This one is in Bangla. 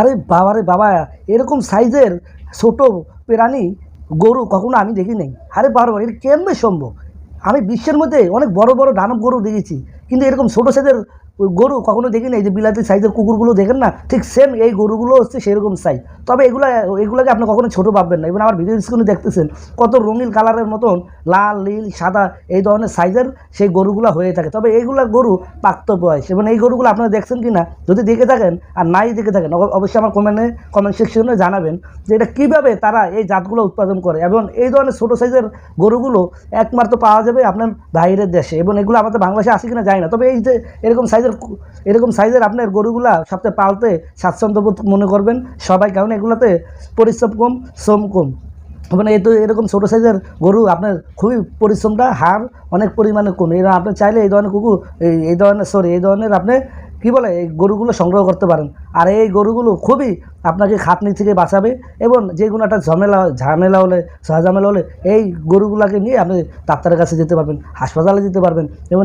আরে বাবা রে বাবা, এরকম সাইজের ছোট প্রাণী গরু কখনো আমি দেখি নাই। আরে বাবা, এটা কেমনে সম্ভব? আমি বিশ্বের মধ্যে অনেক বড় বড় দানব গরু দেখেছি, কিন্তু এরকম ছোট সাইজের গরু কখনো দেখি নাই। যে বিলাতি সাইজের কুকুরগুলো দেখেন না, ঠিক সেম এই গরুগুলো হচ্ছে সেরকম সাইজ। তবে এগুলাকে আপনি কখনো ছোটো ভাববেন না। এবং আমার ভিডিও স্ক্রিনে দেখতেছেন কত রঙিন কালারের মতন, লাল নীল সাদা এই ধরনের সাইজের সেই গরুগুলো হয়ে থাকে। তবে এইগুলা গরু প্রাপ্ত বয়স, এবং এই গরুগুলো আপনারা দেখছেন কি না, যদি দেখে থাকেন আর নাই দেখে থাকেন অবশ্যই আমার কমেন্ট সেকশনে জানাবেন যে এটা কীভাবে তারা এই জাতগুলো উৎপাদন করে। এবং এই ধরনের ছোটো সাইজের গরুগুলো একমাত্র পাওয়া যাবে আপনার বাইরের দেশে, এবং এগুলো আমাদের বাংলাদেশে আসে কিনা যায় না। তবে এই যে এরকম সাইজের আপনার গরুগুলা সবচেয়ে পালতে স্বাচ্ছন্দ্যবোধ মনে করবেন সবাই, কারণ এগুলোতে পরিশ্রম কম, শ্রম কম। মানে এই তো এরকম ছোটো সাইজের গরু আপনার খুবই পরিশ্রমটা হার অনেক পরিমাণে কম। এরা আপনি চাইলে এই ধরনের কুকুর এই ধরনের আপনি কী বলে এই গরুগুলো সংগ্রহ করতে পারেন। আর এই গরুগুলো খুবই আপনাকে খাটনি থেকে বাঁচাবে, এবং যে কোনো একটা ঝামেলা হলে এই গরুগুলোকে নিয়ে আপনি ডাক্তারের কাছে যেতে পারবেন, হাসপাতালে যেতে পারবেন। এবং